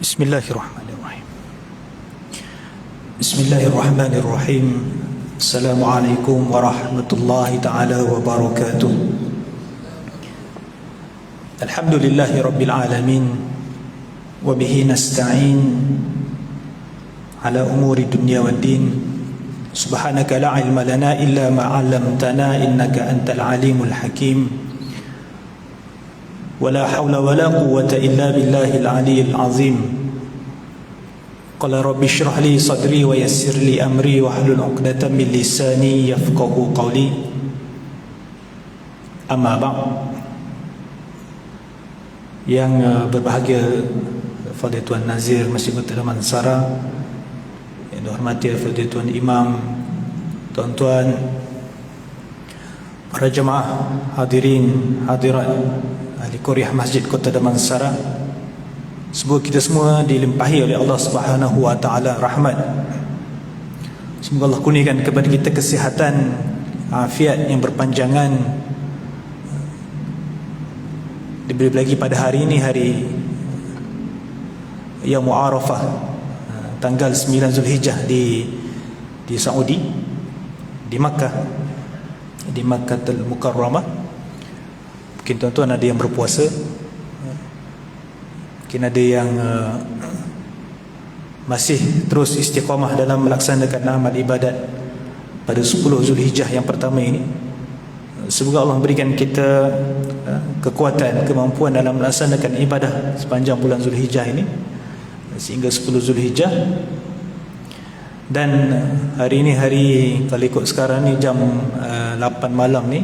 Bismillahirrahmanirrahim. Bismillahirrahmanirrahim. Assalamualaikum warahmatullahi ta'ala wabarakatuh. Alhamdulillahi rabbil alamin. Wabihi nasta'in ala umuri dunya wad din. Subhanaka la ilma lana illa ma 'allamtana innaka antal alimul hakim. Wala hawla wala quwwata illa billahil aliyyil azim. Qala rabbi shrah li sadri wa yassir li amri wa hlul 'uqdatam min lisani yafqahu qawli. Amma ba'd. Yang berbahagia Fadil Tuan Nazir Masjid Kota Damansara, yang dihormati Fadil Tuan Imam, tuan-tuan, para jemaah hadirin hadirat ahli Kuliah Masjid Kota Damansara, semoga kita semua dilimpahi oleh Allah Subhanahu wa taala rahmat. Semoga Allah kurniakan kepada kita kesihatan, afiat yang berpanjangan, diberi lagi pada hari ini, hari Yaum Arafah, tanggal 9 Zulhijjah di Saudi, di Makkah Al-Mukarramah. Mungkin tuan-tuan ada yang berpuasa, mungkin ada yang masih terus istiqamah dalam melaksanakan amal ibadat pada 10 Zulhijjah yang pertama ini. Semoga Allah memberikan kita kekuatan, kemampuan dalam melaksanakan ibadah sepanjang bulan Zulhijjah ini sehingga 10 Zulhijjah. Dan hari ini, kalau ikut sekarang ni jam 8 malam ni,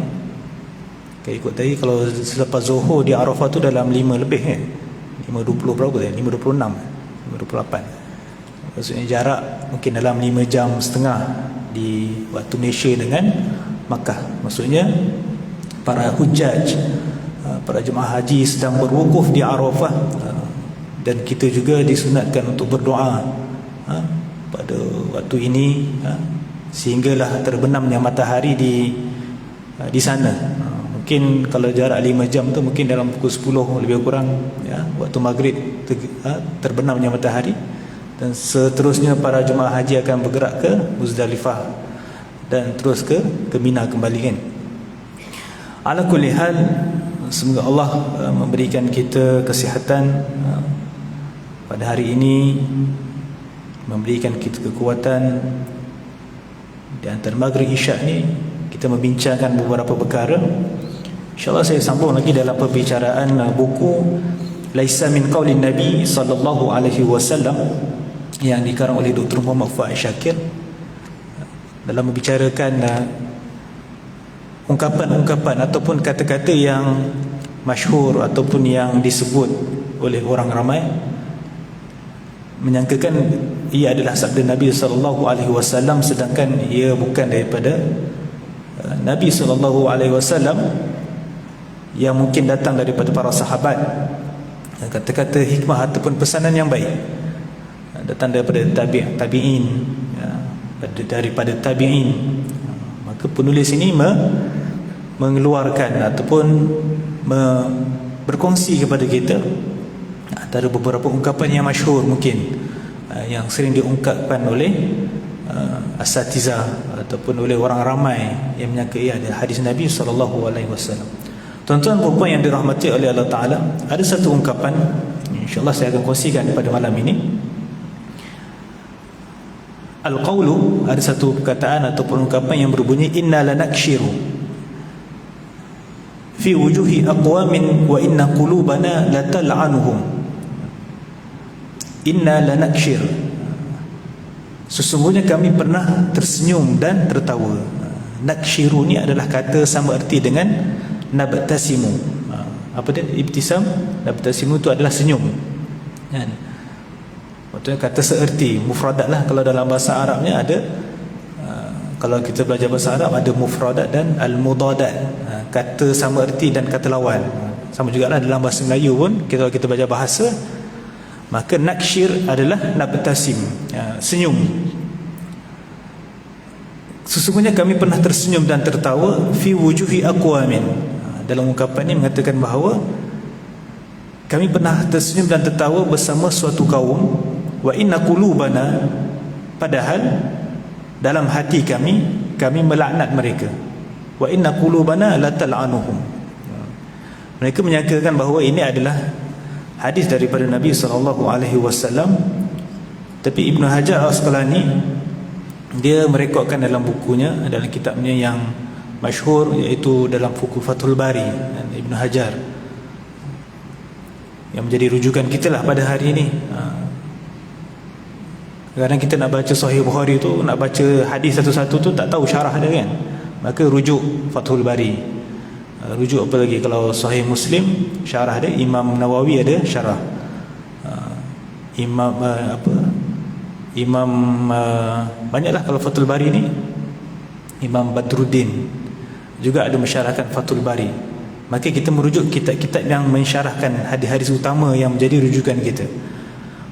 kalau ikut tadi, kalau selepas Zuhur di Arafah tu dalam 5 lebih 5.20 berapa tadi? 5.26 5.28. Maksudnya jarak mungkin dalam 5 jam setengah di waktu Malaysia dengan Makkah. Maksudnya para hujjaj, para jemaah haji sedang berwukuf di Arafah, dan kita juga disunatkan untuk berdoa pada waktu ini, sehinggalah terbenamnya matahari di sana. Mungkin kalau jarak 5 jam tu mungkin dalam pukul 10 lebih kurang, waktu maghrib terbenamnya matahari. Dan seterusnya para jemaah haji akan bergerak ke Muzdalifah dan terus ke Mina kembali, kan. Ala kulli hal, semoga Allah memberikan kita kesihatan pada hari ini, memberikan kita kekuatan. Di antara maghrib isyak ni kita membincangkan beberapa perkara. InsyaAllah saya sambung lagi dalam pembicaraan buku Laisa min qaulin Nabi sallallahu alaihi wasallam yang dikarang oleh Dr. Muhammad Fuad Syakir, dalam membicarakan ungkapan-ungkapan ataupun kata-kata yang masyhur ataupun yang disebut oleh orang ramai, menyangkakan ia adalah sabda Nabi sallallahu alaihi wasallam, sedangkan ia bukan daripada Nabi sallallahu alaihi wasallam, yang mungkin datang daripada para sahabat. Kata-kata hikmah ataupun pesanan yang baik datang daripada tabi'in, daripada tabi'in. Maka penulis ini mengeluarkan ataupun berkongsi kepada kita antara beberapa ungkapan yang masyhur, mungkin yang sering diungkapkan oleh asatizah ataupun oleh orang ramai yang menyangka ia adalah hadis Nabi SAW. Tuan-tuan dan puan yang dirahmati oleh Allah Ta'ala, ada satu ungkapan InsyaAllah saya akan kongsikan pada malam ini. Al-qawlu, ada satu perkataan ataupun ungkapan yang berbunyi inna lanakshiru fi wujuhi aqwamin wa inna qulubana latal'anuhum. Inna lanakshir, sesungguhnya kami pernah tersenyum dan tertawa. Nakshiru ni adalah kata sama erti dengan nabtasimu. Apa dia? Ibtisam. Nabtasimu itu adalah senyum, kan? Maksudnya kata seerti, mufradat lah. Kalau dalam bahasa Arabnya ada, kalau kita belajar bahasa Arab ada mufradat dan al-mudadat, kata sama erti dan kata lawan. Sama juga lah dalam bahasa Melayu pun, kalau kita belajar bahasa, maka nakshir adalah nabtasim, senyum. Sesungguhnya kami pernah tersenyum dan tertawa fi wujuhi aqwamin. Dalam ungkapan ini mengatakan bahawa kami pernah tersenyum dan tertawa bersama suatu kaum, wa inna qulubana, padahal dalam hati kami melaknat mereka. Wa inna qulubana la tal'anuhum. Mereka menyangkakan bahawa ini adalah hadis daripada Nabi SAW. Tapi Ibnu Hajar Al-Asqalani dia merekodkan dalam bukunya, dalam kitabnya yang masyhur, iaitu dalam buku Fathul Bari, Ibnu Hajar, yang menjadi rujukan kita lah pada hari ini. Kadang kita nak baca Sahih Bukhari tu, nak baca hadis satu-satu tu tak tahu syarah dia kan, maka rujuk Fathul Bari. Rujuk apa lagi, kalau Sahih Muslim syarah dia, Imam Nawawi ada syarah, banyaklah. Kalau Fathul Bari ni Imam Badruddin juga ada mensyarahkan Fathul Bari. Maka kita merujuk kitab-kitab yang mensyarahkan hadis-hadis utama yang menjadi rujukan kita.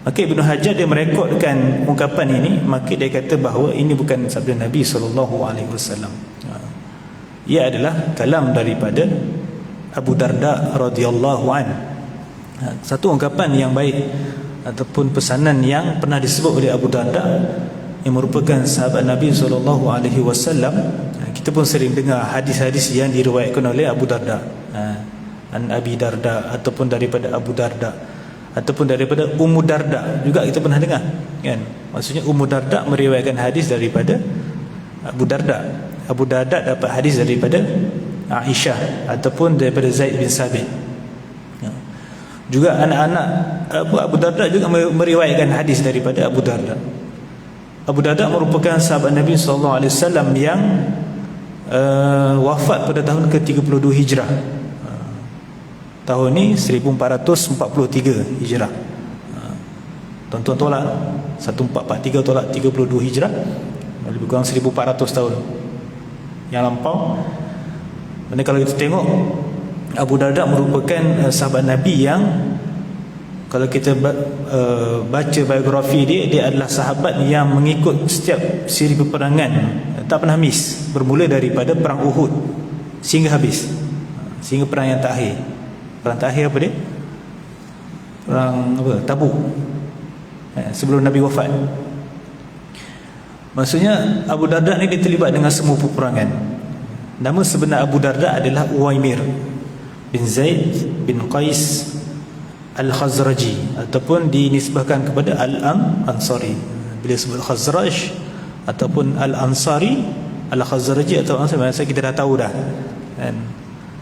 Maka Ibnu Hajar dia merekodkan ungkapan ini, maka dia kata bahawa ini bukan sabda Nabi SAW. Ia adalah kalam daripada Abu Darda radhiyallahu an. Satu ungkapan yang baik ataupun pesanan yang pernah disebut oleh Abu Darda, yang merupakan sahabat Nabi SAW. Kita pun sering dengar hadis-hadis yang diriwayatkan oleh Abu Darda, an Abi Darda, ataupun daripada Abu Darda, ataupun daripada Ummu Darda juga kita pernah dengar kan. Maksudnya Ummu Darda meriwayatkan hadis daripada Abu Darda. Abu Darda dapat hadis daripada Aisyah ataupun daripada Zaid bin Sabit. Juga anak-anak Abu Darda juga meriwayatkan hadis daripada Abu Darda. Abu Darda merupakan sahabat Nabi SAW yang wafat pada tahun ke-32 Hijrah. Tahun ni 1443 Hijrah. Tuan-tuan tolak 1443 tolak 32 Hijrah, lebih kurang 1400 tahun yang lampau. Dan kalau kita tengok, Abu Darda merupakan sahabat Nabi yang kalau kita baca biografi dia adalah sahabat yang mengikut setiap siri peperangan, tak pernah miss, bermula daripada perang Uhud sehingga habis, sehingga perang yang terakhir. Perang terakhir apa dia? Perang apa? Tabuk, sebelum Nabi wafat. Maksudnya Abu Darda ni dia terlibat dengan semua peperangan. Nama sebenar Abu Darda adalah Uwaimir bin Zaid bin Qais Al-Khazraji, ataupun dinisbahkan kepada Al-Ansari. Bila sebut Khazraj ataupun Al-Ansari, Al-Khazraji atau Ansari, maksudnya kita dah tahu dah kan.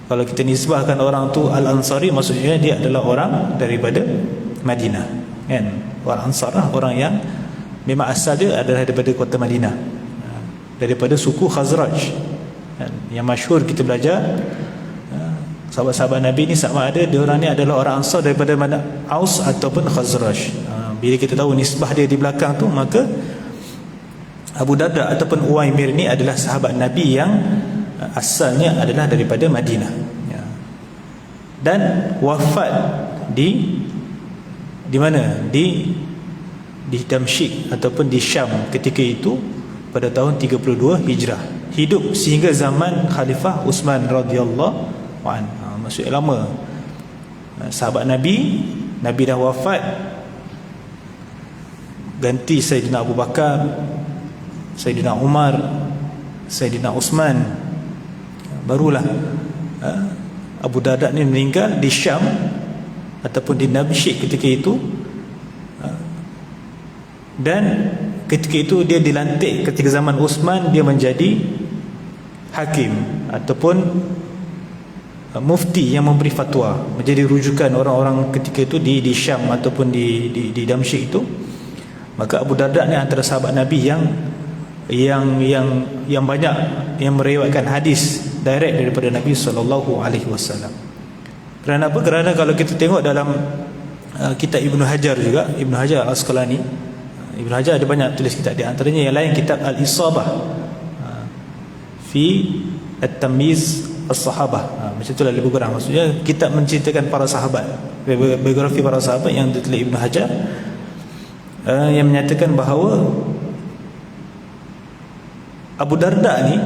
Kalau kita nisbahkan orang tu Al-Ansari, maksudnya dia adalah orang daripada Madinah kan. Orang Ansar lah, orang yang memang asal dia adalah daripada kota Madinah, daripada suku Khazraj kan. Yang masyhur kita belajar, sahabat-sahabat Nabi ni sama ada dia orang ni adalah orang Ansar daripada mana, Aus ataupun Khazraj. Bila kita tahu nisbah dia di belakang tu, maka Abu Darda ataupun Uwaimir ni adalah sahabat Nabi yang asalnya adalah daripada Madinah, dan wafat di mana, di Damsyik ataupun di Syam ketika itu pada tahun 32 Hijrah. Hidup sehingga zaman Khalifah Uthman radhiyallahu anhu. Maksudnya lama. Sahabat Nabi dah wafat, ganti Sayyidina Abu Bakar, Sayyidina Umar, Sayyidina Uthman, barulah Abu Darda ni meninggal di Syam ataupun di Damsyik ketika itu. Dan ketika itu dia dilantik, ketika zaman Uthman dia menjadi hakim ataupun mufti yang memberi fatwa, menjadi rujukan orang-orang ketika itu di Syam ataupun di Damsyik itu. Maka Abu Darda ni antara sahabat Nabi yang banyak yang meriwayatkan hadis direct daripada Nabi SAW. Kerana apa? Kerana kalau kita tengok dalam kitab Ibnu Hajar juga, Ibnu Hajar Al-Asqalani, Ibnu Hajar ada banyak tulis kitab, di antaranya yang lain kitab Al-Isabah fi At-Tamyiz As-Sahabah. Macam itulah lebih kurang. Maksudnya kitab menceritakan para sahabat, biografi para sahabat yang ditulis Ibnu Hajar, yang menyatakan bahawa Abu Darda ni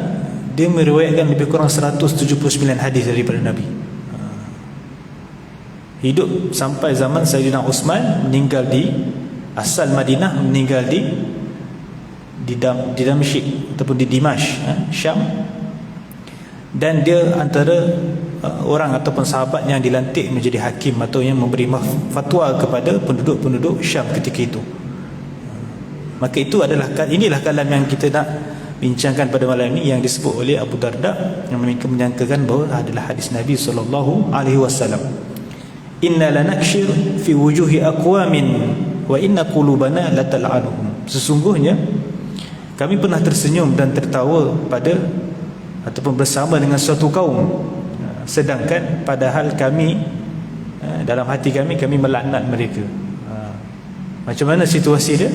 dia meriwayatkan lebih kurang 179 hadis daripada Nabi. hidup sampai zaman Sayyidina Uthman, meninggal di asal Madinah, meninggal di Damsyik ataupun di Dimash, Syam. Dan dia antara orang ataupun sahabat yang dilantik menjadi hakim atau yang memberi fatwa kepada penduduk-penduduk Syam ketika itu. Maka inilah kalam yang kita nak bincangkan pada malam ini, yang disebut oleh Abu Darda, yang menyangkakan bahawa adalah hadis Nabi SAW. Inna lanakshir fi wujuhi aqwamin wa inna qulubana latal'anuhum. Sesungguhnya kami pernah tersenyum dan tertawa pada ataupun bersama dengan suatu kaum, sedangkan padahal kami dalam hati kami melaknat mereka. Macam mana situasi dia?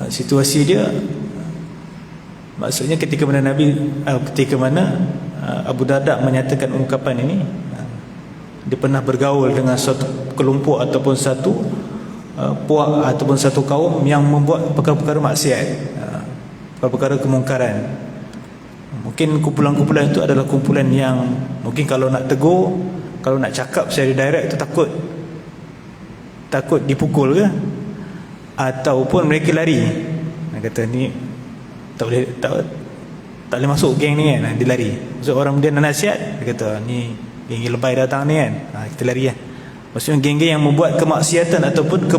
Situasi dia maksudnya ketika mana Abu Darda menyatakan ungkapan ini, dia pernah bergaul dengan suatu kelompok ataupun satu puak ataupun satu kaum yang membuat perkara-perkara maksiat, perkara-perkara kemungkaran. Mungkin kumpulan-kumpulan itu adalah kumpulan yang mungkin kalau nak tegur, kalau nak cakap secara direct tu takut dipukul ke, ataupun mereka lari. Dia kata ni tak boleh masuk geng ni kan, dia lari. Maksud orang dia nak nasihat, dia kata ni geng lebay datang ni kan, kita lari kan. Maksudnya geng-geng yang membuat kemaksiatan ataupun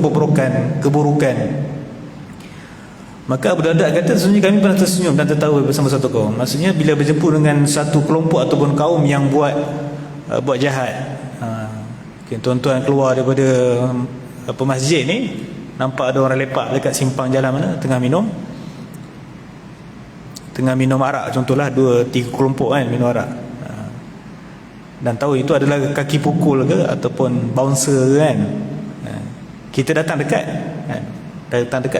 keburukan. Maka Abu Darda kata, sesungguhnya kami pernah tersenyum dan tertawa bersama satu kaum. Maksudnya bila berjumpa dengan satu kelompok ataupun kaum yang buat jahat. Tuan-tuan keluar daripada masjid ni, nampak ada orang lepak dekat simpang jalan mana, tengah minum arak, contohlah 2-3 kelompok kan minum arak. Dan tahu itu adalah kaki pukul ke ataupun bouncer kan. Kita datang dekat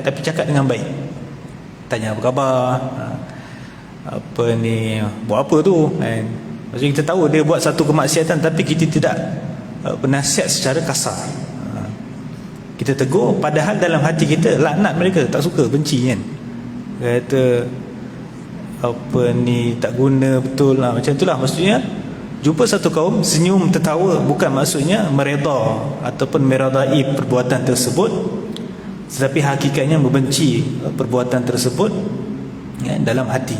tapi cakap dengan baik. Tanya apa khabar, apa ni, buat apa tu kan. Maksudnya kita tahu dia buat satu kemaksiatan, tapi kita tidak bernasihat secara kasar. Kita tegur, padahal dalam hati kita laknat mereka, tak suka, benci kan. Kata apa ni, tak guna betul lah, macam itulah. Maksudnya jumpa satu kaum, senyum tertawa, bukan maksudnya mereda ataupun meredai perbuatan tersebut, tetapi hakikatnya membenci perbuatan tersebut ya, dalam hati.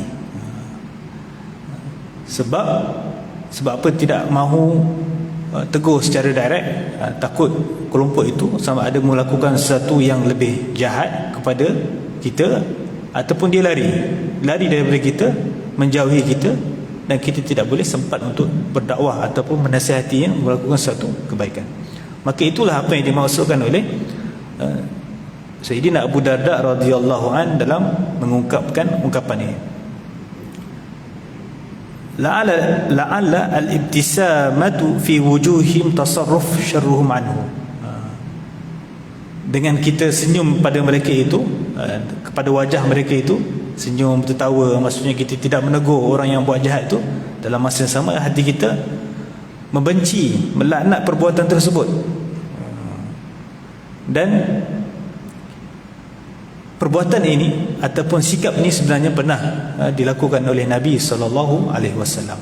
Sebab apa tidak mahu tegur secara direct, takut kelompok itu sama ada melakukan sesuatu yang lebih jahat kepada kita, ataupun dia lari daripada kita, menjauhi kita, dan kita tidak boleh sempat untuk berdakwah ataupun menasihatinya melakukan sesuatu kebaikan. Maka itulah apa yang dimaksudkan oleh Sayyidina Abu Darda radhiyallahu an dalam mengungkapkan ungkapan ini. La'alla al-ibtisamatu fi wujuhim tasarruf syarruhum anhu. Dengan kita senyum pada mereka itu, kepada wajah mereka itu, senyum tertawa, maksudnya kita tidak menegur orang yang buat jahat itu, dalam masa yang sama hati kita membenci, melaknat perbuatan tersebut. Dan perbuatan ini ataupun sikap ini sebenarnya pernah dilakukan oleh Nabi SAW.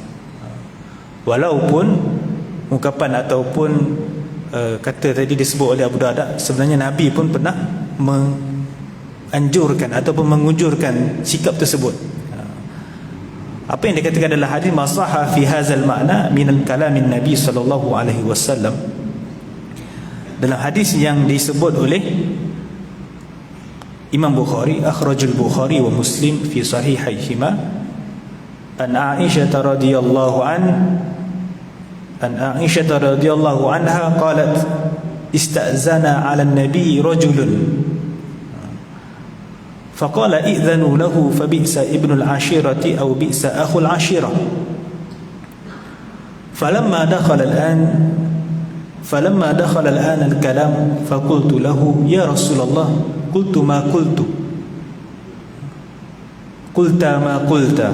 Walaupun ungkapan ataupun kata tadi disebut oleh Abu Darda, sebenarnya Nabi pun pernah menganjurkan ataupun mengunjurkan sikap tersebut. Apa yang dikatakan adalah hadis masaha fi hadzal ma'na min kalamin Nabi SAW. Dalam hadis yang disebut oleh Imam Bukhari, akhrajul Bukhari wa Muslim fi sahihaihima, an Aisyah radhiyallahu anha qalat ista'zana 'ala an-nabi rajulun faqala i'dhanu lahu fabi'sa ibnu al-'ashirati aw bi'sa akhu al-'ashirah falamma dakhala al-an al-kalam faqultu lahu ya Rasulullah qultu ma qultu qulta ma qulta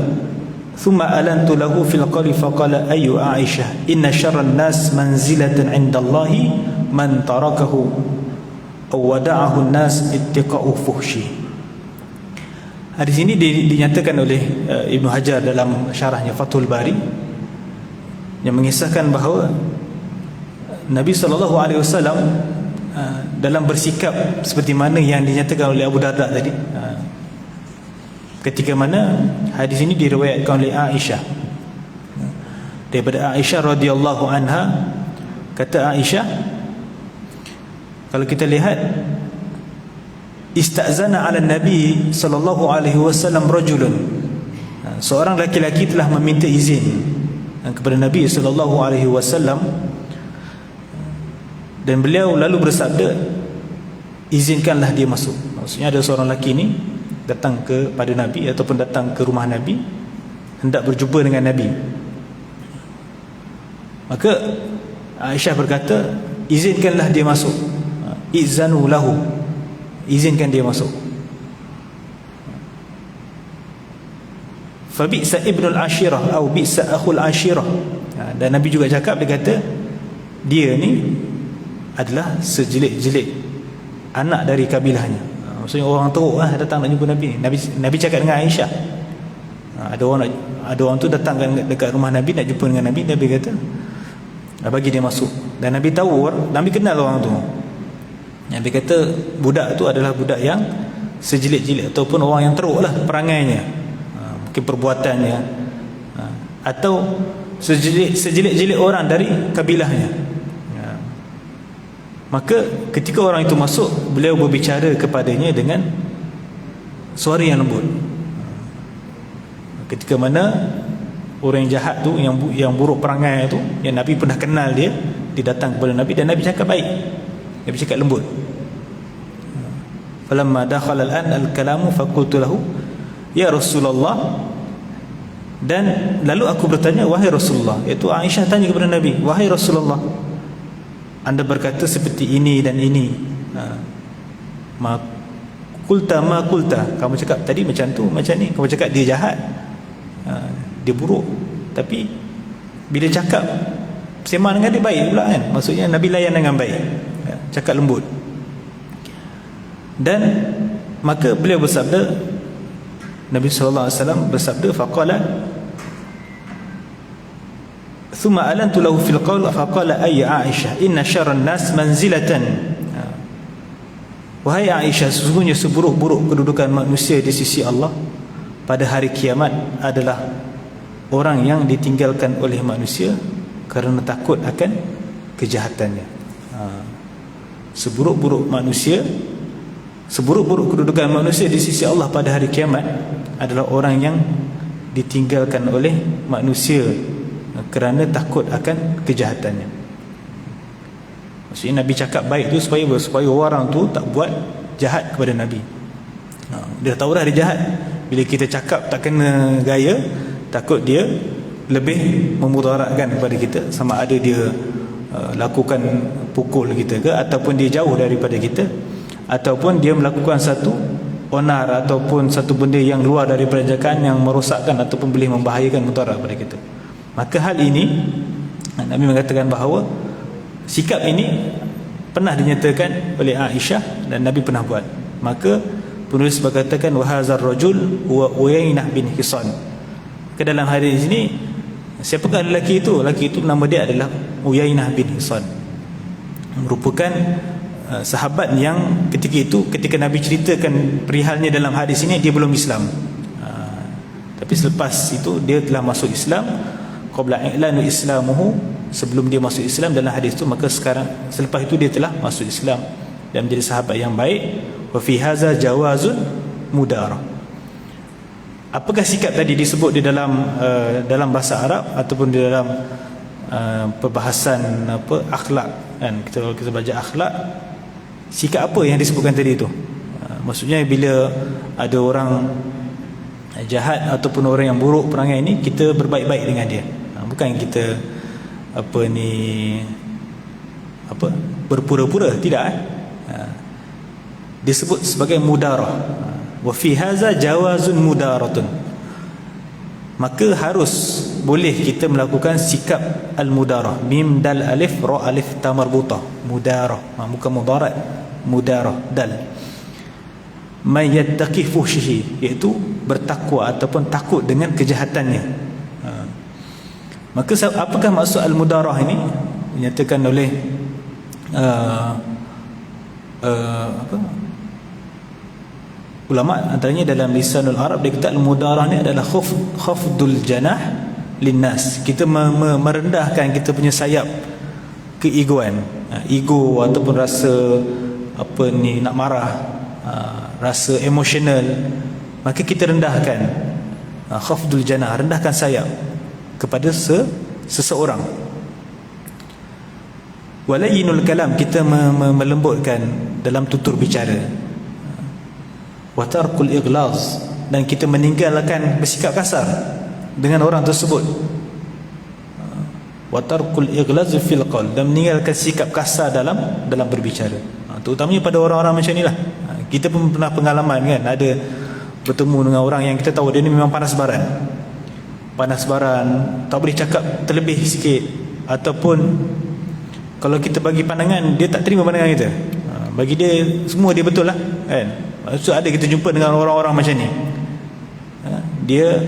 thumma alantu lahu fil qali faqala ayu Aisyah inna syarran nas manzilatan 'inda Allahi man tarakahu aw wada'ahu an-nas ittiqa'u fuhshi. Hadis ini dinyatakan oleh Ibnu Hajar dalam syarahnya Fathul Bari, yang mengisahkan bahawa Nabi SAW dalam bersikap seperti mana yang dinyatakan oleh Abu Darda tadi, ketika mana hadis ini diriwayatkan oleh Aisyah, daripada Aisyah radhiyallahu anha, kata Aisyah, kalau kita lihat, istazana ala Nabi sallallahu alaihi wasallam rajulun, seorang laki-laki telah meminta izin kepada Nabi sallallahu alaihi wasallam, dan beliau lalu bersabda, izinkanlah dia masuk. Maksudnya ada seorang lelaki ni datang kepada Nabi ataupun datang ke rumah Nabi, hendak berjumpa dengan Nabi. Maka Aisyah berkata, izinkanlah dia masuk. Izanu lahu, izinkan dia masuk. Fa bi'sa ibnul ashirah atau bi'sa akhul ashirah. Dan Nabi juga cakap, dia kata, dia ni adalah sejelek-jelek anak dari kabilahnya. Maksudnya orang teruk datang nak jumpa Nabi. Nabi cakap dengan Aisyah, ada orang tu datang dekat rumah Nabi nak jumpa dengan Nabi. Nabi kata, bagi dia masuk. Dan Nabi tahu, Nabi kenal orang tu. Nabi kata budak tu adalah budak yang sejelek-jelek ataupun orang yang teruk lah perangainya, mungkin perbuatannya, atau sejelek-jelek orang dari kabilahnya. Maka ketika orang itu masuk, beliau berbicara kepadanya dengan suara yang lembut. Ketika mana orang yang jahat tu, yang buruk perangai tu, yang Nabi pernah kenal dia datang kepada Nabi, dan Nabi cakap baik, Nabi cakap lembut. Falamma dakhala al-an al-kalamu faqultu lahu ya Rasulullah, dan lalu aku bertanya, wahai Rasulullah, iaitu Aisyah tanya kepada Nabi, wahai Rasulullah, anda berkata seperti ini dan ini, ma kulta, kamu cakap tadi macam tu, macam ni, kamu cakap dia jahat, dia buruk, tapi bila cakap sembang dengan dia baik pula kan. Maksudnya Nabi layan dengan baik, cakap lembut. Dan maka beliau bersabda, Nabi SAW bersabda, faqala thumma alantu lahu fil qawl faqala ay Aisyah inna syarran nas manzilatan, wahai Aisyah, sesungguhnya seburuk-buruk kedudukan manusia di sisi Allah pada hari kiamat adalah orang yang ditinggalkan oleh manusia kerana takut akan kejahatannya. Seburuk-buruk manusia, seburuk-buruk kedudukan manusia di sisi Allah pada hari kiamat adalah orang yang ditinggalkan oleh manusia kerana takut akan kejahatannya. Maksudnya Nabi cakap baik tu supaya orang tu tak buat jahat kepada Nabi. Dia tahu dah dia jahat. Bila kita cakap tak kena gaya, takut dia lebih memudaratkan kepada kita, sama ada dia lakukan pukul kita ke, ataupun dia jauh daripada kita, ataupun dia melakukan satu onar ataupun satu benda yang luar daripada jagaan yang merosakkan ataupun boleh membahayakan mudarat kepada kita. Maka hal ini Nabi mengatakan bahawa sikap ini pernah dinyatakan oleh Aisyah dan Nabi pernah buat. Maka penulis berkatakan wa hadzal rajul wa Uyainah bin Hisan. Ke dalam hadis ini, siapakah lelaki itu? Lelaki itu nama dia adalah Uyainah bin Hisan, merupakan sahabat yang ketika Nabi ceritakan perihalnya dalam hadis ini, dia belum Islam. Tapi selepas itu dia telah masuk Islam, qabla i'lanu islamuhu, sebelum dia masuk Islam dalam hadis itu. Maka selepas itu dia telah masuk Islam dan menjadi sahabat yang baik. Wa fi hadza jawazun mudarah. Apakah sikap tadi disebut di dalam bahasa Arab ataupun di dalam perbahasan akhlak kan? Kalau kita belajar akhlak, sikap apa yang disebutkan tadi itu? Maksudnya bila ada orang jahat ataupun orang yang buruk perangai ini, kita berbaik-baik dengan dia. Bukan kita berpura-pura, tidak. Disebut sebagai mudarah. Wa fi hadza jawazun mudaratun. Maka harus boleh kita melakukan sikap al-mudarah. Mim dal alif ra alif ta marbutah. Mudarah, bukan mudarat. Mudarah dal. May yattaqi fuhshihi, iaitu bertakwa ataupun takut dengan kejahatannya. Maka apakah maksud al-mudarah ini? dinyatakan oleh ulama, antaranya dalam lisanul Arab dia kata al-mudarah ni adalah khafdul janah linnas. Kita merendahkan kita punya sayap keegoan, ego ataupun rasa nak marah, rasa emosional, maka kita rendahkan, khafdul janah, rendahkan sayap kepada seseorang. Walayinul kalam, kita melembutkan dalam tutur bicara. Watarkul ighlaz, dan kita meninggalkan bersikap kasar dengan orang tersebut. Watarkul ighlaz fil qaul, dan meninggalkan sikap kasar dalam berbicara. Terutamanya pada orang-orang macam inilah. Kita pun pernah pengalaman kan, ada bertemu dengan orang yang kita tahu dia ni memang panas baran, tak boleh cakap terlebih sikit, ataupun kalau kita bagi pandangan, dia tak terima pandangan kita. Bagi dia semua dia betul lah kan. So ada kita jumpa dengan orang-orang macam ni, dia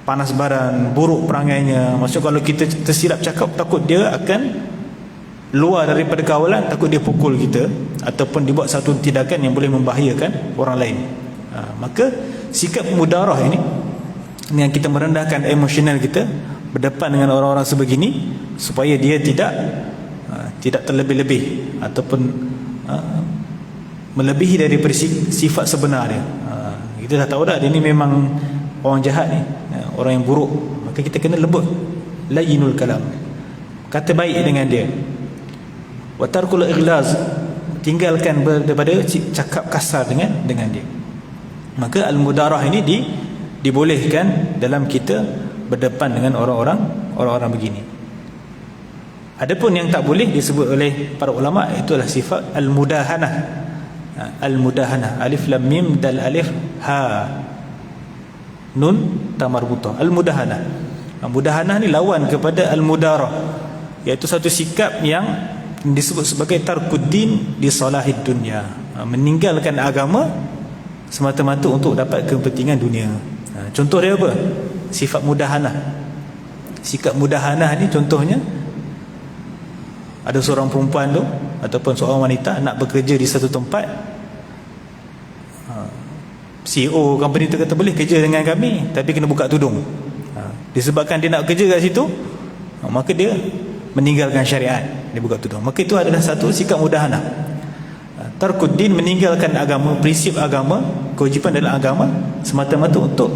panas baran, buruk perangainya. Maksud kalau kita tersilap cakap, takut dia akan luar daripada kawalan, takut dia pukul kita ataupun dibuat satu tindakan yang boleh membahayakan orang lain. Maka sikap mudarah ini, yang kita merendahkan emosional kita berdepan dengan orang-orang sebegini, supaya dia tidak terlebih-lebih ataupun melebihi daripada sifat sebenar dia. Kita dah tahu dah dia ni memang orang jahat ni, orang yang buruk, maka kita kena lembut, layinul kalam, kata baik dengan dia. Wa tarkul ighlaz, tinggalkan daripada cakap kasar dengan dia. Maka al-mudarah ini dibolehkan dalam kita berdepan dengan orang-orang begini. Adapun yang tak boleh disebut oleh para ulama, itulah sifat al-mudahanah. Al-mudahanah, alif lam mim dal alif ha nun tamarbutah. Al-mudahanah, mudahanah ni lawan kepada al-mudarah, iaitu satu sikap yang disebut sebagai tarkuddin di salahid dunya, meninggalkan agama semata-mata untuk dapat kepentingan dunia. Contoh dia apa? Sifat mudahanah. Sikap mudahanah ni contohnya, ada seorang perempuan tu ataupun seorang wanita nak bekerja di satu tempat, CEO company tu kata boleh kerja dengan kami tapi kena buka tudung. Disebabkan dia nak kerja kat situ, maka dia meninggalkan syariat, dia buka tudung. Maka itu adalah satu sikap mudahanah. Tarkuddin, meninggalkan agama, prinsip agama, kewajipan dalam agama semata-mata untuk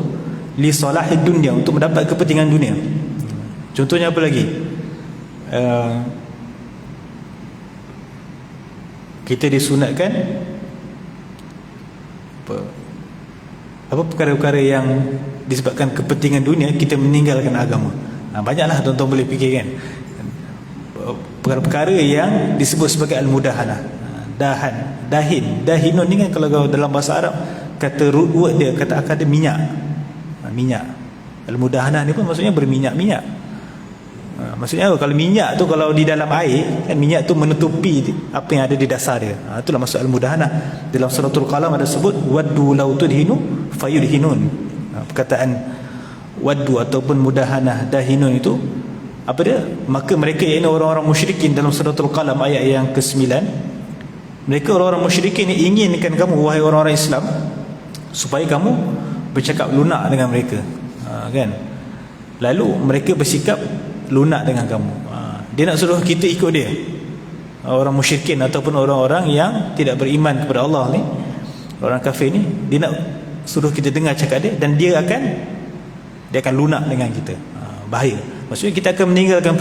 li salahid dunia, untuk mendapat kepentingan dunia. Contohnya apa lagi? Kita disunatkan apa perkara-perkara yang disebabkan kepentingan dunia, kita meninggalkan agama. Banyaklah tuan-tuan boleh fikir kan, perkara-perkara yang disebut sebagai al-mudahanah. Dahinun ni kan, kalau dalam bahasa Arab, kata root word dia, kata akar dia minyak. Al-mudahanah ni pun maksudnya berminyak-minyak. Maksudnya kalau minyak tu, kalau di dalam air kan, minyak tu menutupi apa yang ada di dasar dia. Itulah maksud al-mudahanah. Dalam suratul qalam ada sebut waddu law tudhinu fayudhinun. Perkataan waddu ataupun mudahanah, dahinun itu apa dia? Maka mereka, iaitu orang-orang musyrikin, dalam suratul qalam ayat yang ke-9, mereka orang-orang musyrikin ni inginkan kamu, wahai orang-orang Islam, supaya kamu bercakap lunak dengan mereka, kan? Lalu mereka bersikap lunak dengan kamu. Dia nak suruh kita ikut dia, orang musyrikin ataupun orang-orang yang tidak beriman kepada Allah ni, orang kafir ni, dia nak suruh kita dengar cakap dia, dan dia akan lunak dengan kita. Bahaya. Maksudnya kita akan meninggalkan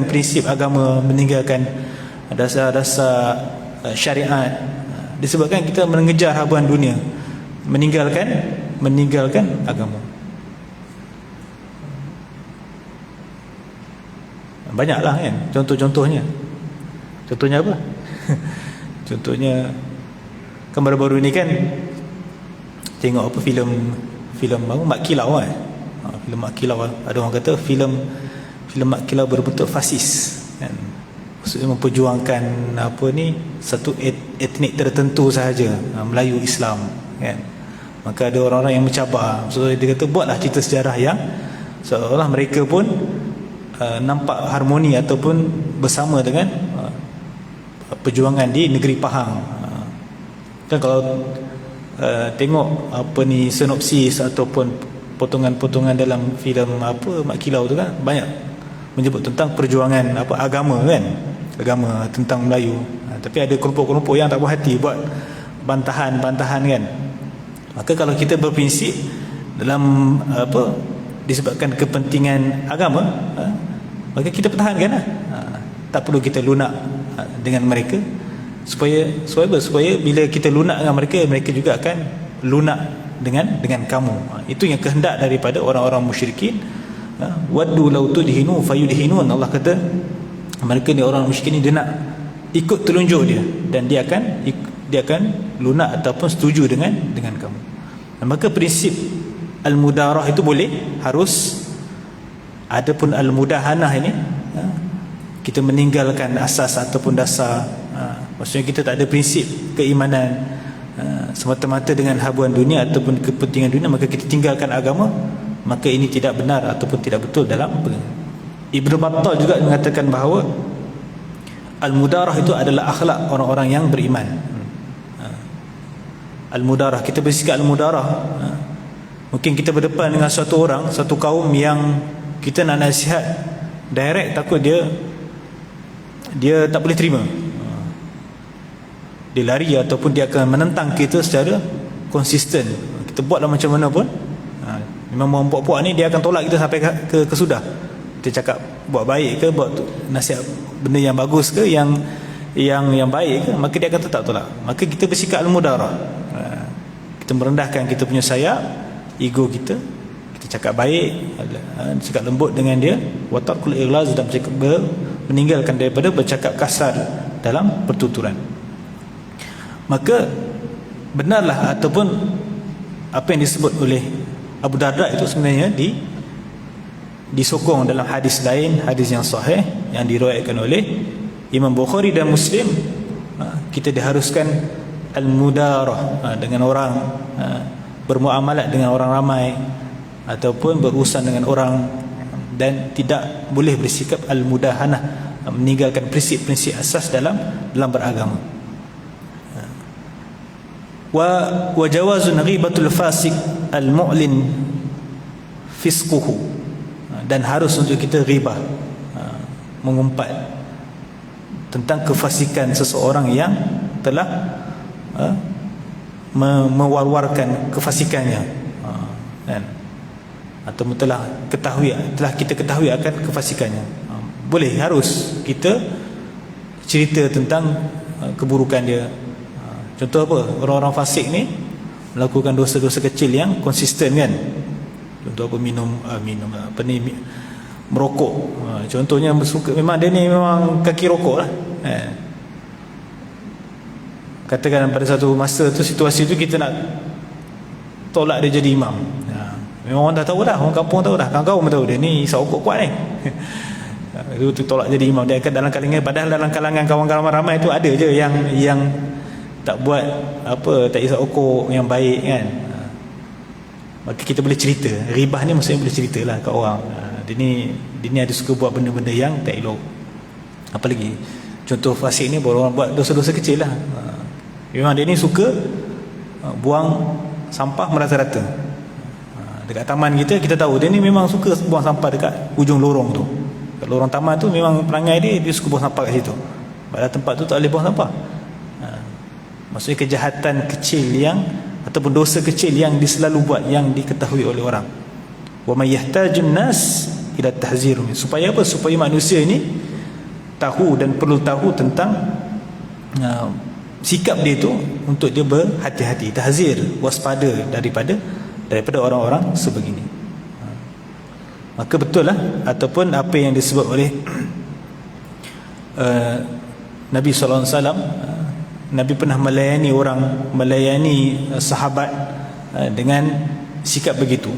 prinsip agama, meninggalkan dasar-dasar syariat, disebabkan kita mengejar habuan dunia, meninggalkan agama. Banyaklah kan contohnya apa? Contohnya kan baru-baru ni kan tengok apa filem Mak Kilau kan. Filem Mak Kilau, ada orang kata filem Mak Kilau berbentuk fasis kan. Maksudnya memperjuangkan satu etnik tertentu sahaja, Melayu Islam kan. Maka ada orang-orang yang mencabar. So dia kata buatlah cerita sejarah yang seolah mereka pun nampak harmoni ataupun bersama dengan perjuangan di negeri Pahang. Kan kalau tengok apa ni sinopsis ataupun potongan-potongan dalam filem apa Mak Kilau tu kan, banyak menyebut tentang perjuangan agama kan, agama tentang Melayu. Tapi ada kelompok-kelompok yang tak puas hati buat bantahan-bantahan kan. Maka kalau kita berprinsip dalam disebabkan kepentingan agama, maka kita pertahankan lah. Tak perlu kita lunak dengan mereka, supaya bila kita lunak dengan mereka, mereka juga akan lunak dengan kamu. Itu yang kehendak daripada orang-orang musyrikin. Waddu law tudhinu fayudhinun. Allah kata mereka ni, orang musyrikin ni, dia nak ikut telunjuk dia, dan dia akan lunak ataupun setuju dengan kamu. Dan maka prinsip al-mudarah itu boleh, harus. Adapun al-mudahanah ini, kita meninggalkan asas ataupun dasar, maksudnya kita tak ada prinsip keimanan, semata-mata dengan habuan dunia ataupun kepentingan dunia, maka kita tinggalkan agama, maka ini tidak benar ataupun tidak betul dalam Ibn Battal juga mengatakan bahawa al-mudarah itu adalah akhlak orang-orang yang beriman. Al-mudarah, kita bersikap al-mudarah, mungkin kita berdepan dengan satu orang, satu kaum yang kita nak nasihat direct, takut dia tak boleh terima, dia lari ataupun dia akan menentang kita secara konsisten. Kita buatlah macam mana pun, memang orang puak-puak ni dia akan tolak kita sampai ke sudah. Kita cakap buat baik ke, buat nasihat benda yang bagus ke, yang baik ke, maka dia akan tetap tolak. Maka kita bersikap al-mudarah, kita merendahkan kita punya sayap, ego kita cakap baik, cakap lembut dengan dia, wa tarkul ighlaz, dan meninggalkan daripada bercakap kasar dalam pertuturan. Maka benarlah ataupun apa yang disebut oleh Abu Darda itu sebenarnya disokong dalam hadis lain, hadis yang sahih yang diriwayatkan oleh Imam Bukhari dan Muslim. Kita diharuskan al-mudarah dengan orang, bermuamalat dengan orang ramai ataupun berurusan dengan orang, dan tidak boleh bersikap al-mudahanah, meninggalkan prinsip-prinsip asas dalam beragama. Wa jawazun ghibatul fasik al-mu'lin fisquhu, dan harus untuk kita ghibah, mengumpat tentang kefasikan seseorang yang telah mewar-warkan kefasikannya, kan, atau telah kita ketahui akan kefasikannya. Boleh, harus kita cerita tentang keburukan dia. Contoh apa? Orang-orang fasik ni melakukan dosa-dosa kecil yang konsisten kan. Contoh apa? Minum merokok. Contohnya memang dia ni memang kaki rokok lah. Katakan pada satu masa tu, situasi tu, kita nak tolak dia jadi imam. Memang orang dah tahu dah, orang kampung tahu dah, kawan-kawan pun tahu dia ni isap rokok kuat ni. Itu tolak jadi imam. Dia akan dalam kalangan, padahal dalam kalangan kawan-kawan ramai tu ada je yang tak buat apa, tak isap rokok yang baik kan. Maka kita boleh cerita. Ribah ni maksudnya boleh ceritalah kat orang. Dia ni ada suka buat benda-benda yang tak elok. Apalagi contoh fasik ni, orang buat dosa-dosa kecil lah. Memang dia ni suka buang sampah merata-rata. Dekat taman kita tahu dia ni memang suka buang sampah dekat ujung lorong tu. Kat lorong taman tu memang perangai dia suka buang sampah kat situ. Padahal tempat tu tak boleh buang sampah. Maksudnya kejahatan kecil yang ataupun dosa kecil yang dia selalu buat, yang diketahui oleh orang. Wa may yahtajun nas ila tahzir. Supaya apa? Supaya manusia ini tahu dan perlu tahu tentang sikap dia tu, untuk dia berhati-hati, tahzir, waspada daripada orang-orang sebegini. Maka betul lah, ataupun apa yang disebut oleh Nabi SAW, Nabi pernah melayani sahabat dengan sikap begitu.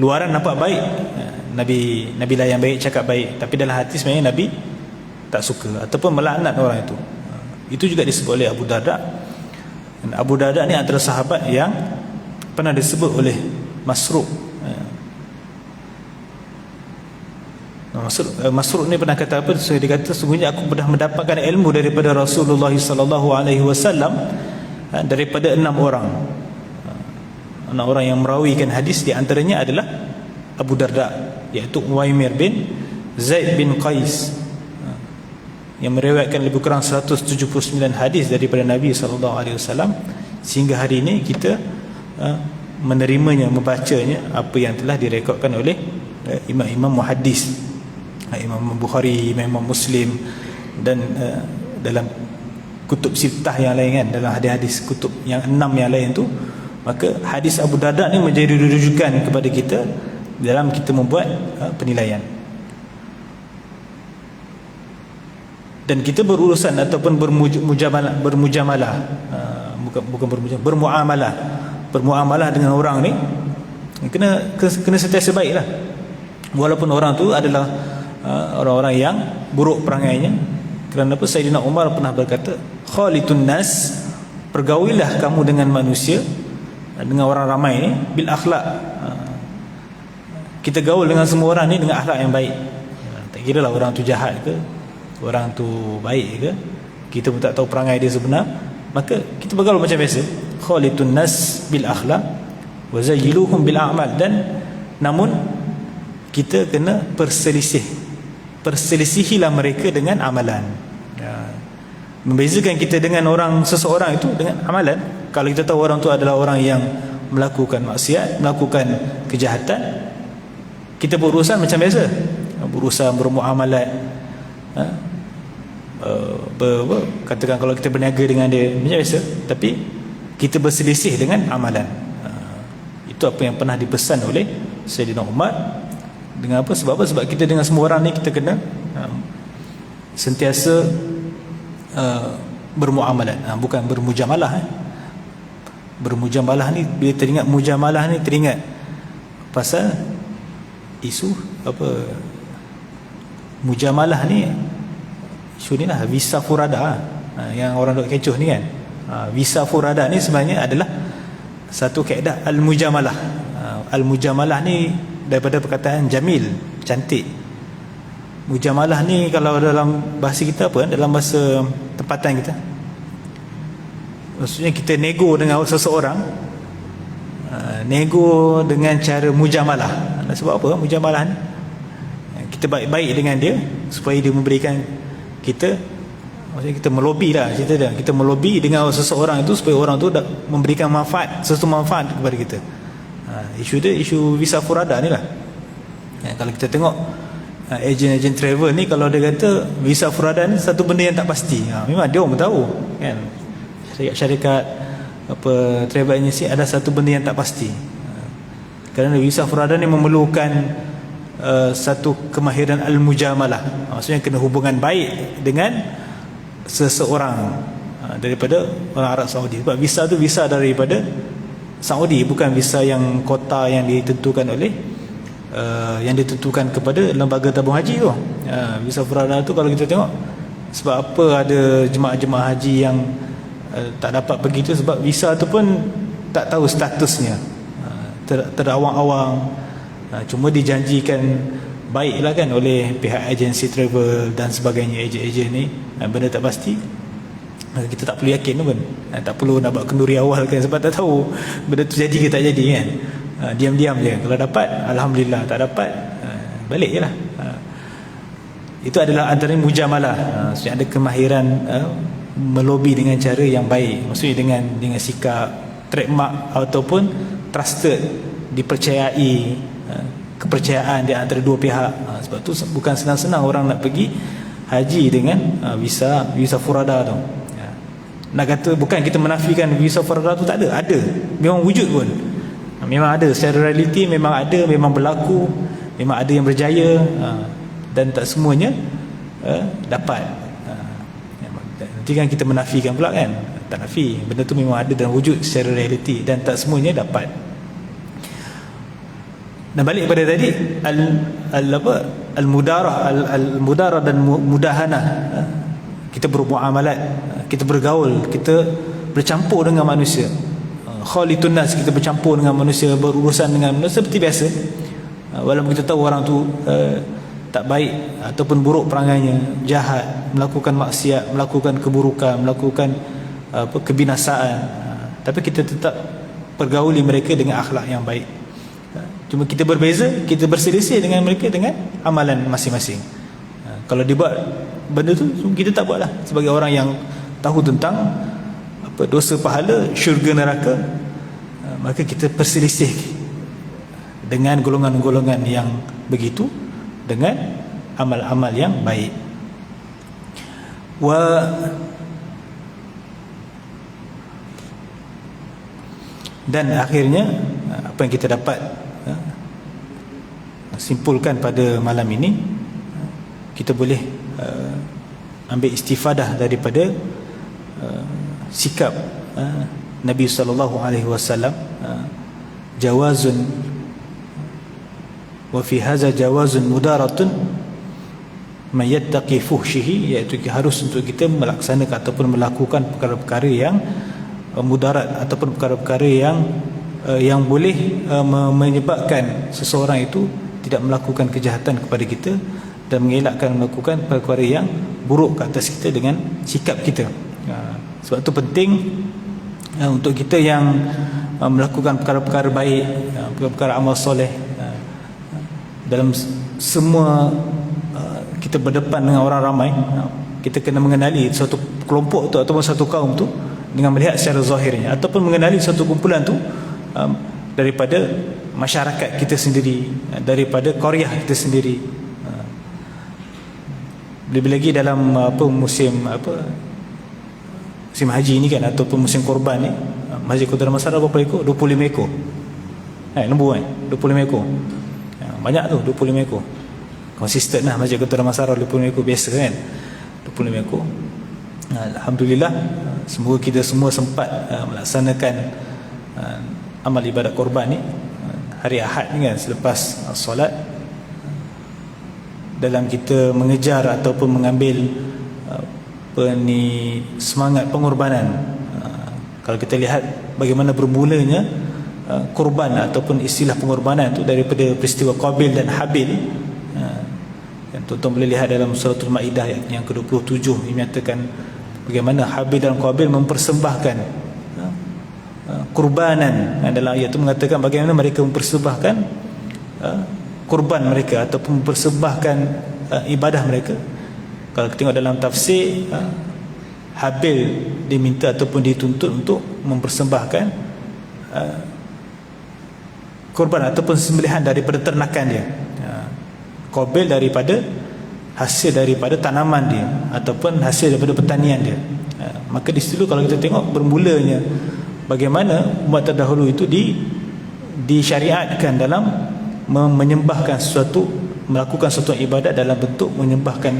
Luaran nampak baik, Nabi layan baik, cakap baik, tapi dalam hati sebenarnya Nabi tak suka ataupun melaknat orang itu. Itu juga disebut oleh Abu Darda. Dan Abu Darda ni antara sahabat yang pernah disebut oleh Masruq Masruq ni pernah kata apa? Dia kata sungguhnya aku pernah mendapatkan ilmu daripada Rasulullah sallallahu alaihi wasallam daripada 6 orang. 6 orang yang merawikan hadis, di antaranya adalah Abu Darda, iaitu Uwaimir bin Zaid bin Qais, yang meriwayatkan lebih kurang 179 hadis daripada Nabi sallallahu alaihi wasallam. Sehingga hari ini kita menerimanya, membacanya apa yang telah direkodkan oleh imam-imam muhaddis, Imam Bukhari, Imam Muslim, dan dalam kutub sittah yang lain kan, dalam hadis-hadis kutub yang 6 yang lain tu. Maka hadis Abu Darda ni menjadi rujukan kepada kita dalam kita membuat penilaian. Dan kita berurusan ataupun bermuamalah bermuamalah dengan orang ni kena sentiasa baiklah, walaupun orang tu adalah orang-orang yang buruk perangainya. Kerana apa? Sayyidina Umar pernah berkata, khalitun nas, pergaulilah kamu dengan manusia, dengan orang ramai ni, bil akhlak, kita gaul dengan semua orang ni dengan akhlak yang baik. Tak kira lah orang tu jahat ke, orang tu baik ke, kita pun tak tahu perangai dia sebenar, maka kita bergaul macam biasa. Khalitun nas bil akhlak wa zayyiluhum bil a'mal. Dan namun kita kena perselisihilah mereka dengan amalan. Membezakan kita dengan seseorang itu dengan amalan. Kalau kita tahu orang tu adalah orang yang melakukan maksiat, melakukan kejahatan, kita berurusan macam biasa, berurusan bermuamalat, katakan kalau kita berniaga dengan dia macam biasa, tapi kita berselisih dengan amalan. Itu apa yang pernah dipesan oleh Sayyidina Umar. Dengan apa? Sebab apa? Sebab kita dengan semua orang ni kita kena sentiasa bermuamalat, bukan bermujamalah. Bermujamalah ni, bila teringat mujamalah ni, teringat pasal isu apa, mujamalah ni, isu ni lah visa furada, yang orang duk kecoh ni kan. Visa furada ni sebenarnya adalah satu kaedah al-mujamalah. Al-mujamalah ni daripada perkataan jamil, cantik. Mujamalah ni kalau dalam bahasa kita apa, dalam bahasa tempatan kita, maksudnya kita nego dengan seseorang, nego dengan cara mujamalah. Sebab apa mujamalah ni? Kita baik-baik dengan dia supaya dia memberikan kita, maksudnya kita melobi lah cerita dia, kita melobi dengan seseorang itu supaya orang tu memberikan manfaat, sesuatu manfaat kepada kita. Isu dia, isu visa furada ni lah. Kalau kita tengok ejen-ejen travel ni, kalau dia kata visa furada ni satu benda yang tak pasti, memang dia orang tahu kan, syarikat apa travel agency ada satu benda yang tak pasti. Kerana visa furada ni memerlukan satu kemahiran al-mujamalah, maksudnya kena hubungan baik dengan seseorang daripada orang Arab Saudi. Sebab visa tu visa daripada Saudi, bukan visa yang kota yang ditentukan oleh yang ditentukan kepada lembaga tabung haji tu. Visa furada tu kalau kita tengok, sebab apa ada jemaah-jemaah haji yang tak dapat pergi tu, sebab visa tu pun tak tahu statusnya, terawang-awang, cuma dijanjikan baiklah kan oleh pihak agensi travel dan sebagainya, ejen-ejen ni, benda tak pasti. Kita tak perlu yakin pun, tak perlu nak buat kenduri awal kan, sebab tak tahu benda tu jadi ke tak jadi kan. Diam-diam je, kalau dapat alhamdulillah, tak dapat balik je lah. Itu adalah antara mujamalah. Maksudnya ada kemahiran melobi dengan cara yang baik, maksudnya dengan sikap trademark ataupun trusted, dipercayai, kepercayaan di antara dua pihak. Sebab tu bukan senang-senang orang nak pergi haji dengan visa furada tu. Nak kata bukan kita menafikan visa furada tu tak ada, memang wujud pun, memang ada secara realiti, memang ada, memang berlaku, memang ada yang berjaya, dan tak semuanya dapat. Nanti kan kita menafikan pula kan, tak nafi, benda tu memang ada dan wujud secara realiti, dan tak semuanya dapat. Dan balik pada tadi al-mudarah dan mudahanah, kita bermuamalat, kita bergaul, kita bercampur dengan manusia. Khalitun nas, kita bercampur dengan manusia, berurusan dengan manusia seperti biasa, walaupun kita tahu orang tu tak baik ataupun buruk perangainya, jahat, melakukan maksiat, melakukan keburukan, melakukan kebinasaan, tapi kita tetap pergauli mereka dengan akhlak yang baik. Cuma kita berbeza, kita berselisih dengan mereka dengan amalan masing-masing. Kalau dia buat benda tu, kita tak buatlah. Sebagai orang yang tahu tentang dosa pahala, syurga neraka, maka kita perselisih dengan golongan-golongan yang begitu dengan amal-amal yang baik. Dan akhirnya apa yang kita dapat simpulkan pada malam ini, kita boleh ambil istifadah daripada sikap Nabi SAW. Jawazun wa fi hadza jawazun mudaratun man yattaqi fuhshihi, iaitu harus untuk kita melaksanakan ataupun melakukan perkara-perkara yang mudarat ataupun perkara-perkara yang boleh menyebabkan seseorang itu tidak melakukan kejahatan kepada kita dan mengelakkan melakukan perkara yang buruk ke atas kita dengan sikap kita. Sebab itu penting untuk kita yang melakukan perkara-perkara baik, perkara-perkara amal soleh, dalam semua kita berdepan dengan orang ramai, kita kena mengenali satu kelompok tu ataupun satu kaum tu dengan melihat secara zahirnya, ataupun mengenali satu kumpulan tu daripada masyarakat kita sendiri, daripada qaryah kita sendiri. Lebih lagi dalam musim haji ni kan, ataupun musim korban ni, Masjid Kota Damansara berapa ekor? 25 ekor. Lembu kan? 25 ekor. Banyak tu 25 ekor. Konsisten lah Masjid Kota Damansara 25 ekor biasa kan. 25 ekor. Alhamdulillah, semoga kita semua sempat melaksanakan amal ibadat korban ni hari Ahad ni kan, selepas solat, dalam kita mengejar ataupun mengambil semangat pengorbanan. Kalau kita lihat bagaimana bermulanya korban ataupun istilah pengorbanan itu daripada peristiwa Qabil dan Habil. Tuan-tuan boleh lihat dalam suratul Maidah yang ke-27, dinyatakan bagaimana Habil dan Qabil mempersembahkan kurbanan. Dalam ayat itu mengatakan bagaimana mereka mempersembahkan kurban mereka ataupun mempersembahkan ibadah mereka. Kalau kita tengok dalam tafsir, Habil diminta ataupun dituntut untuk mempersembahkan kurban ataupun sembelihan daripada ternakan dia. Qabil daripada hasil daripada tanaman dia ataupun hasil daripada pertanian dia. Maka di situ kalau kita tengok bermulanya bagaimana umat terdahulu itu disyariatkan dalam menyembahkan sesuatu, melakukan suatu ibadat dalam bentuk menyembahkan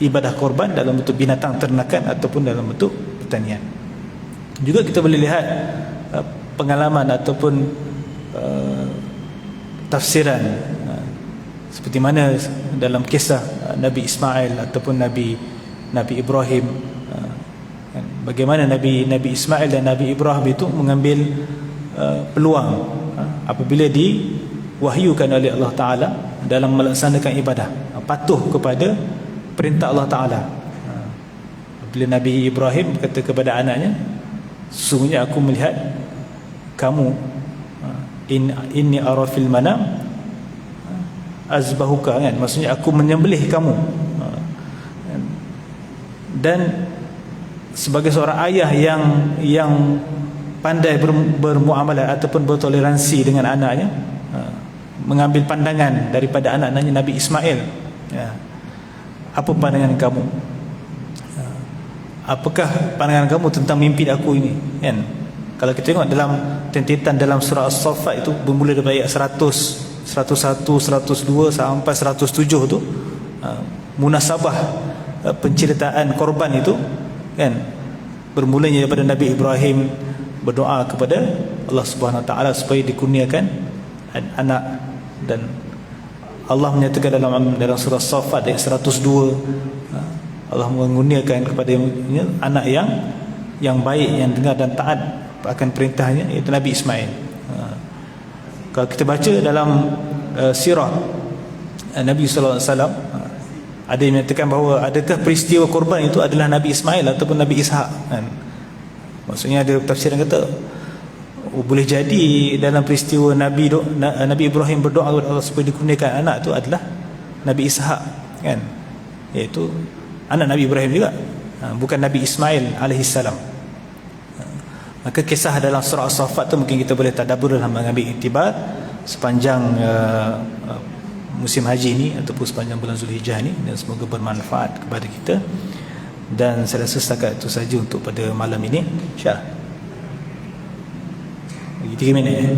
ibadah korban dalam bentuk binatang ternakan ataupun dalam bentuk pertanian. Juga kita boleh lihat pengalaman ataupun tafsiran seperti mana dalam kisah Nabi Ismail ataupun Nabi Ibrahim, bagaimana Nabi Ismail dan Nabi Ibrahim itu mengambil peluang apabila diwahyukan oleh Allah Ta'ala dalam melaksanakan ibadah, patuh kepada perintah Allah Ta'ala. Bila Nabi Ibrahim kata kepada anaknya, sesungguhnya aku melihat kamu, inni ara fil manam azbahuka, kan, maksudnya aku menyembelih kamu. Dan sebagai seorang ayah yang pandai bermuamalah ataupun bertoleransi dengan anaknya, mengambil pandangan daripada anak-anaknya Nabi Ismail. Apa pandangan kamu? Apakah pandangan kamu tentang mimpi aku ini? Kan? Kalau kita tengok dalam tentitan dalam surah As-Saffat itu bermula dari ayat 100, 101, 102 sampai 107 tu, munasabah penceritaan korban itu kan, bermulanya daripada Nabi Ibrahim berdoa kepada Allah Subhanahu Wa Taala supaya dikurniakan anak, dan Allah menyatakan dalam surah As-Saffat ayat 102, Allah mengurniakan kepada anak yang baik, yang dengar dan taat akan perintahnya, iaitu Nabi Ismail. Kalau kita baca dalam sirah Nabi sallallahu alaihi wasallam, ada yang menyatakan bahawa adakah peristiwa korban itu adalah Nabi Ismail ataupun Nabi Ishak kan. Maksudnya ada tafsiran kata boleh jadi dalam peristiwa Nabi Ibrahim berdoa kepada Allah supaya dikurniakan anak itu adalah Nabi Ishak kan, iaitu anak Nabi Ibrahim juga, bukan Nabi Ismail alaihissalam. Maka kisah dalam surah As-Saffat tu mungkin kita boleh tadabbur dalam mengambil iktibar sepanjang musim haji ini ataupun sepanjang bulan Zulhijjah ni, dan semoga bermanfaat kepada kita. Dan saya rasa setakat itu saja untuk pada malam ini, insya-Allah. Lagi 3 minit ya.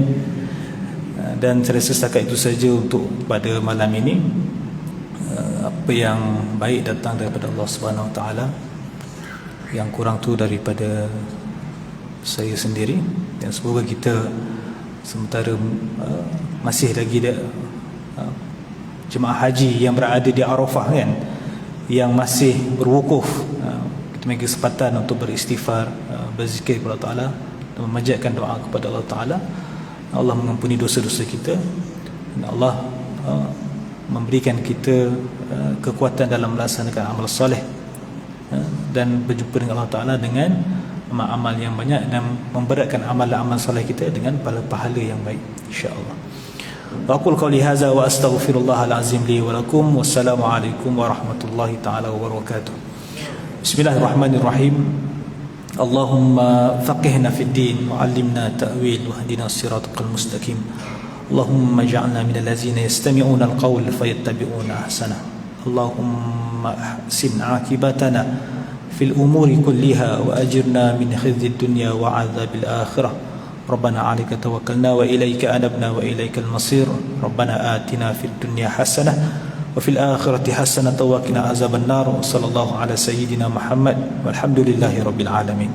Dan saya rasa setakat itu saja untuk pada malam ini. Apa yang baik datang daripada Allah Subhanahu Wa Taala, yang kurang tu daripada saya sendiri. Dan semoga kita sementara masih lagi jemaah haji yang berada di Arafah kan, yang masih berwukuf, kita memiliki kesempatan untuk beristighfar, berzikir kepada Allah Ta'ala, dan memanjatkan doa kepada Allah Ta'ala. Allah mengampuni dosa-dosa kita, dan Allah memberikan kita kekuatan dalam melaksanakan amal soleh, dan berjumpa dengan Allah Ta'ala dengan amal-amal yang banyak, dan memberatkan amal-amal soleh kita dengan pahala yang baik, insya-Allah. Aqul qawli hadza wa astaghfirullahal azim li wa lakum. Wassalamu alaikum warahmatullahi taala wabarakatuh. Bismillahirrahmanirrahim. Allahumma faqihna fid din wa 'allimna ta'wil wa hdina siratal mustaqim. Allahumma ij'alna minal ladzina yastami'una al-qawl fayattabi'una ahsana. Allahumma ahsin 'aqibatana fil umuri kulliha wa ajirna min khizyid dunya wa 'adzabil akhirah. ربنا عليك توكلنا وإليك أنبنا وإليك المصير. ربنا آتنا في الدنيا حسنة وفي الآخرة حسنة وقنا عذاب النار. وصلى الله على سيدنا محمد والحمد لله رب العالمين.